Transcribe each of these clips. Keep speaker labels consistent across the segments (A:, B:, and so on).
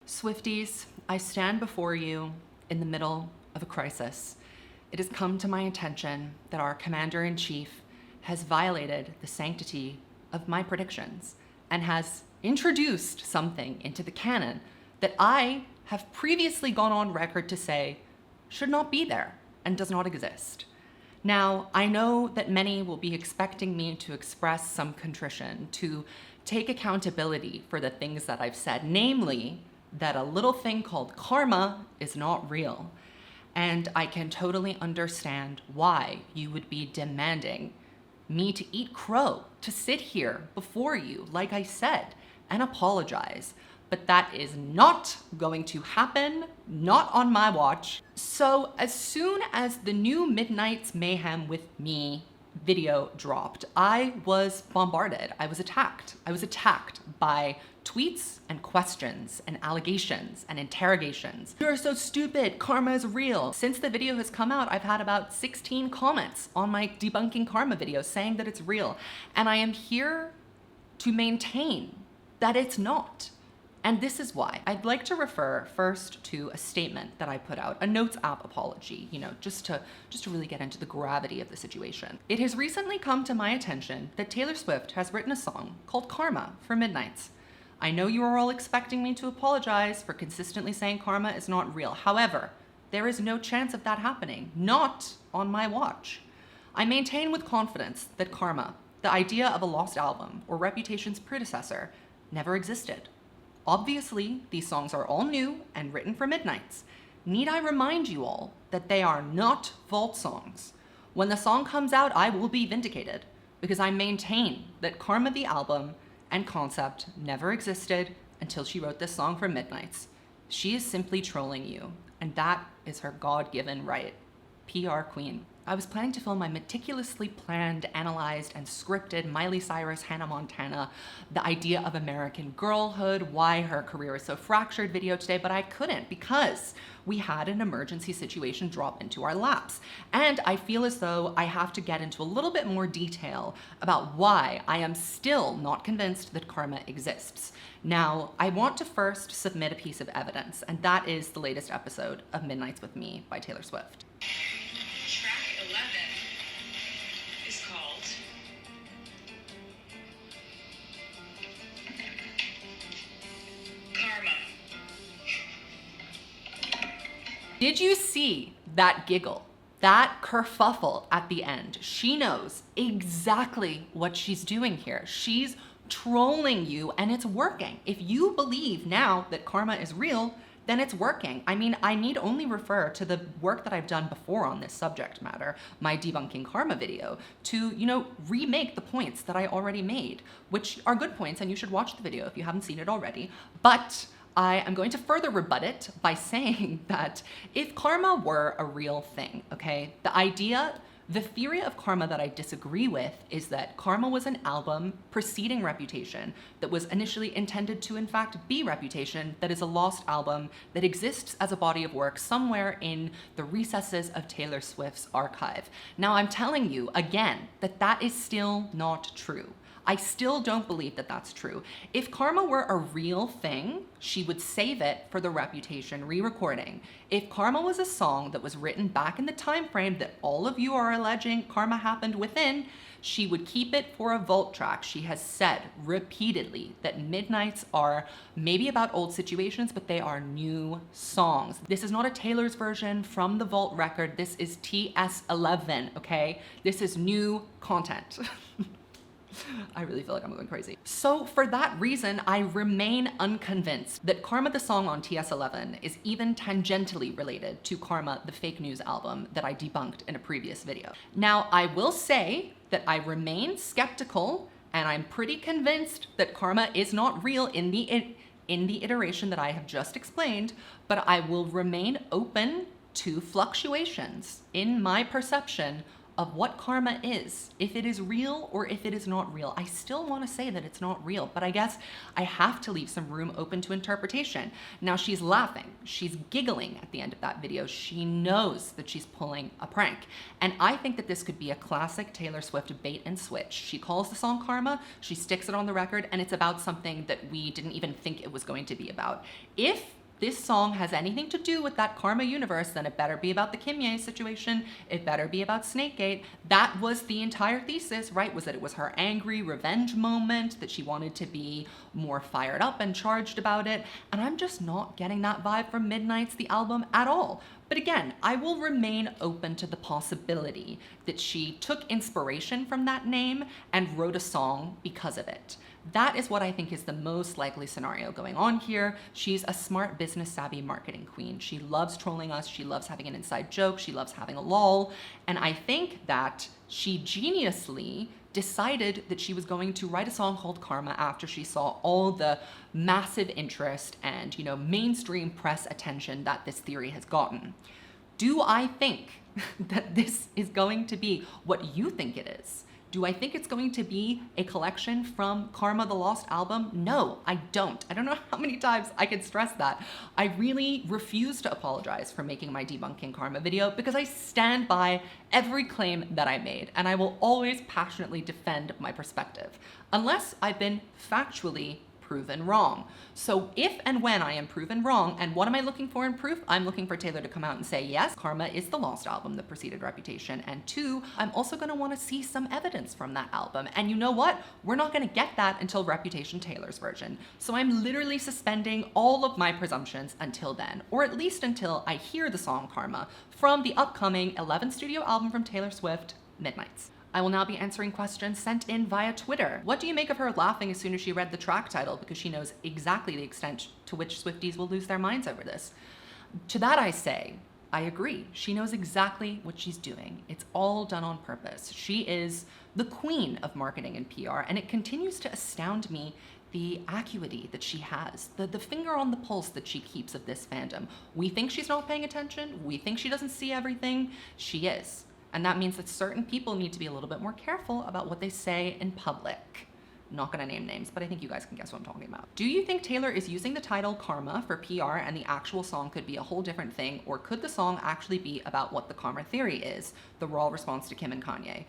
A: Swifties, I stand before you in the middle of a crisis. It has come to my attention that our commander-in-chief has violated the sanctity of my predictions and has introduced something into the canon that I have previously gone on record to say should not be there and does not exist. Now, I know that many will be expecting me to express some contrition, to take accountability for the things that I've said, namely that a little thing called karma is not real. And I can totally understand why you would be demanding me to eat crow, to sit here before you, like I said, and apologize. But that is not going to happen, not on my watch. So as soon as the new Midnight's Mayhem with Me video dropped, I was bombarded. I was attacked. I was attacked by tweets and questions and allegations and interrogations. You're so stupid, karma is real. Since the video has come out, I've had about 16 comments on my debunking karma video saying that it's real. And I am here to maintain that it's not. And this is why. I'd like to refer first to a statement that I put out, a notes app apology, just to really get into the gravity of the situation. It has recently come to my attention that Taylor Swift has written a song called Karma for Midnights. I know you are all expecting me to apologize for consistently saying karma is not real. However, there is no chance of that happening, not on my watch. I maintain with confidence that karma, the idea of a lost album or Reputation's predecessor, never existed. Obviously, these songs are all new and written for Midnights. Need I remind you all that they are not vault songs? When the song comes out, I will be vindicated because I maintain that Karma the album and concept never existed until she wrote this song for Midnights. She is simply trolling you, and that is her God-given right. PR queen. I was planning to film my meticulously planned, analyzed, and scripted Miley Cyrus, Hannah Montana, the idea of American girlhood, why her career is so fractured video today, but I couldn't because we had an emergency situation drop into our laps. And I feel as though I have to get into a little bit more detail about why I am still not convinced that karma exists. Now, I want to first submit a piece of evidence, and that is the latest episode of Midnights with Me by Taylor Swift. Did you see that giggle, that kerfuffle at the end? She knows exactly what she's doing here. She's trolling you and it's working. If you believe now that karma is real, then it's working. I mean, I need only refer to the work that I've done before on this subject matter, my debunking karma video, to, remake the points that I already made, which are good points and you should watch the video if you haven't seen it already. But I am going to further rebut it by saying that if karma were a real thing, okay, the theory of karma that I disagree with is that Karma was an album preceding Reputation that was initially intended to in fact be Reputation, that is a lost album that exists as a body of work somewhere in the recesses of Taylor Swift's archive. Now I'm telling you again that that is still not true. I still don't believe that that's true. If karma were a real thing, she would save it for the Reputation re-recording. If karma was a song that was written back in the time frame that all of you are alleging karma happened within, she would keep it for a vault track. She has said repeatedly that Midnights are maybe about old situations, but they are new songs. This is not a Taylor's version from the vault record. This is TS11, okay? This is new content. I really feel like I'm going crazy. So for that reason, I remain unconvinced that Karma the song on TS11 is even tangentially related to Karma the fake news album that I debunked in a previous video. Now, I will say that I remain skeptical and I'm pretty convinced that Karma is not real in the iteration that I have just explained, but I will remain open to fluctuations in my perception of what karma is, if it is real or if it is not real. I still want to say that it's not real, but I guess I have to leave some room open to interpretation. Now she's laughing, she's giggling at the end of that video. She knows that she's pulling a prank. And I think that this could be a classic Taylor Swift bait and switch. She calls the song Karma, she sticks it on the record, and it's about something that we didn't even think it was going to be about. If this song has anything to do with that karma universe, then it better be about the Kim Ye situation. It better be about Snakegate. That was the entire thesis, right? Was that it was her angry revenge moment, that she wanted to be more fired up and charged about it. And I'm just not getting that vibe from Midnight's The Album at all. But again, I will remain open to the possibility that she took inspiration from that name and wrote a song because of it. That is what I think is the most likely scenario going on here. She's a smart, business savvy marketing queen. She loves trolling us. She loves having an inside joke. She loves having a lol. And I think that she geniusly decided that she was going to write a song called Karma after she saw all the massive interest and, mainstream press attention that this theory has gotten. Do I think that this is going to be what you think it is? Do I think it's going to be a collection from Karma the Lost album? No, I don't. I don't know how many times I can stress that. I really refuse to apologize for making my debunking Karma video because I stand by every claim that I made, and I will always passionately defend my perspective, unless I've been factually proven wrong. So if and when I am proven wrong, and what am I looking for in proof? I'm looking for Taylor to come out and say, yes, Karma is the lost album that preceded Reputation. And two, I'm also gonna wanna see some evidence from that album. And you know what? We're not gonna get that until Reputation Taylor's version. So I'm literally suspending all of my presumptions until then, or at least until I hear the song Karma from the upcoming 11th studio album from Taylor Swift, Midnight's. I will now be answering questions sent in via Twitter. What do you make of her laughing as soon as she read the track title because she knows exactly the extent to which Swifties will lose their minds over this? To that I say, I agree. She knows exactly what she's doing. It's all done on purpose. She is the queen of marketing and PR, and it continues to astound me the acuity that she has, the finger on the pulse that she keeps of this fandom. We think she's not paying attention. We think she doesn't see everything. She is. And that means that certain people need to be a little bit more careful about what they say in public. I'm not gonna name names, but I think you guys can guess what I'm talking about. Do you think Taylor is using the title Karma for PR and the actual song could be a whole different thing, or could the song actually be about what the karma theory is, the raw response to Kim and Kanye?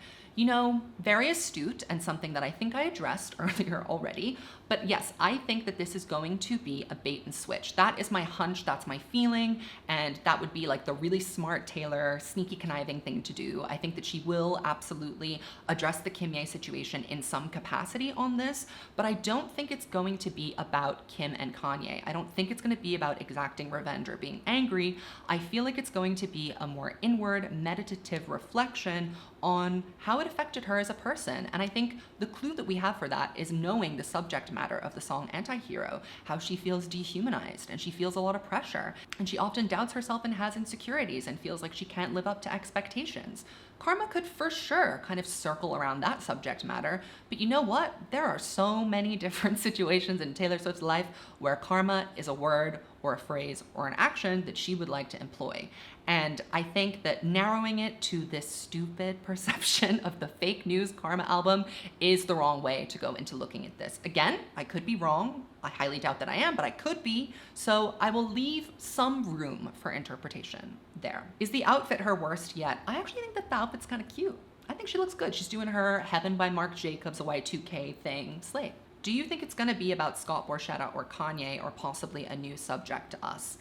A: Very astute and something that I think I addressed earlier already, but yes, I think that this is going to be a bait and switch. That is my hunch, that's my feeling, and that would be like the really smart Taylor, sneaky conniving thing to do. I think that she will absolutely address the Kim Ye situation in some capacity on this, but I don't think it's going to be about Kim and Kanye. I don't think it's going to be about exacting revenge or being angry. I feel like it's going to be a more inward, meditative reflection on how it affected her as a person. And I think the clue that we have for that is knowing the subject matter of the song Anti-Hero, how she feels dehumanized and she feels a lot of pressure. And she often doubts herself and has insecurities and feels like she can't live up to expectations. Karma could for sure kind of circle around that subject matter, but you know what? There are so many different situations in Taylor Swift's life where karma is a word or a phrase or an action that she would like to employ. And I think that narrowing it to this stupid perception of the fake news Karma album is the wrong way to go into looking at this. Again, I could be wrong. I highly doubt that I am, but I could be. So I will leave some room for interpretation there. Is the outfit her worst yet? I actually think that the outfit's kind of cute. I think she looks good. She's doing her Heaven by Marc Jacobs Y2K thing. Slay. Do you think it's gonna be about Scott Borchetta or Kanye, or possibly a new subject to us?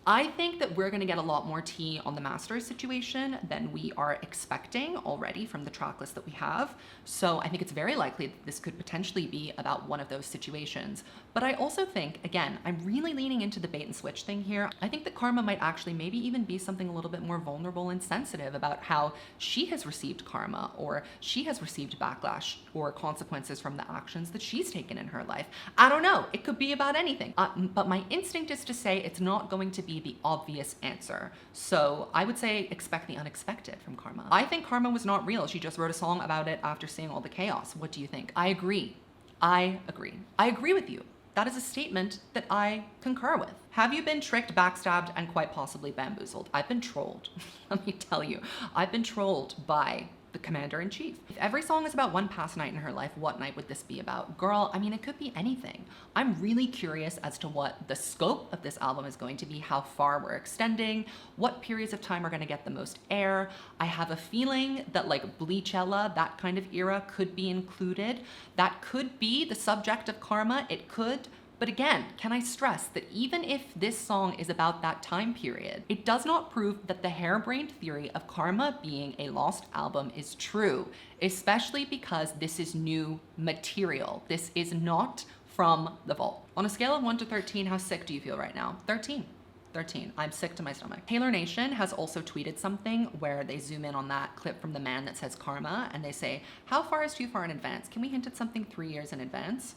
A: I think that we're gonna get a lot more tea on the Masters situation than we are expecting already from the track list that we have. So I think it's very likely that this could potentially be about one of those situations. But I also think, again, I'm really leaning into the bait and switch thing here. I think that Karma might actually maybe even be something a little bit more vulnerable and sensitive about how she has received karma, or she has received backlash or consequences from the actions that she's taken in her life. I don't know, it could be about anything. But my instinct is to say it's not going to be the obvious answer. So I would say expect the unexpected from Karma. I think Karma was not real. She just wrote a song about it after seeing all the chaos. What do you think? I agree. I agree with you. That is a statement that I concur with. Have you been tricked, backstabbed, and quite possibly bamboozled? I've been trolled. Let me tell you, I've been trolled by the commander-in-chief. If every song is about one past night in her life, what night would this be about? Girl, I mean, it could be anything. I'm really curious as to what the scope of this album is going to be, how far we're extending, what periods of time are gonna get the most air. I have a feeling that like Bleachella, that kind of era could be included. That could be the subject of Karma. It could, But again, can I stress that even if this song is about that time period, it does not prove that the harebrained theory of Karma being a lost album is true, especially because this is new material. This is not from the vault. On a scale of 1 to 13, how sick do you feel right now? 13. 13. I'm sick to my stomach. Taylor Nation has also tweeted something where they zoom in on that clip from the man that says karma and they say, how far is too far in advance? Can we hint at something 3 years in advance?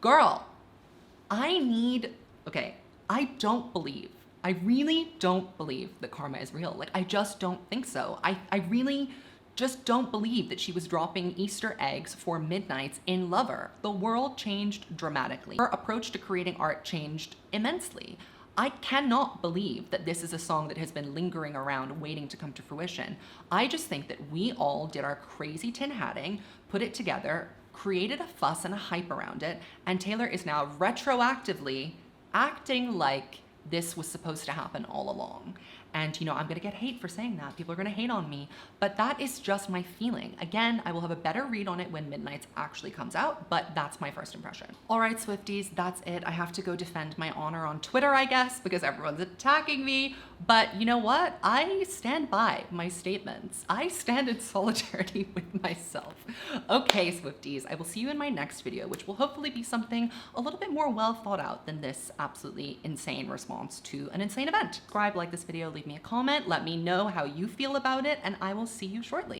A: Girl, okay, I really don't believe that karma is real. Like, I just don't think so. I really just don't believe that she was dropping Easter eggs for Midnights in Lover. The world changed dramatically. Her approach to creating art changed immensely. I cannot believe that this is a song that has been lingering around waiting to come to fruition. I just think that we all did our crazy tin hatting, put it together, created a fuss and a hype around it, and Taylor is now retroactively acting like this was supposed to happen all along. And you know, I'm gonna get hate for saying that. People are gonna hate on me, but that is just my feeling. Again, I will have a better read on it when Midnights actually comes out, but that's my first impression. All right, Swifties, that's it. I have to go defend my honor on Twitter, I guess, because everyone's attacking me. But you know what? I stand by my statements. I stand in solidarity with myself. Okay, Swifties, I will see you in my next video, which will hopefully be something a little bit more well thought out than this absolutely insane response to an insane event. Subscribe, like this video, leave me a comment, let me know how you feel about it, and I will see you shortly.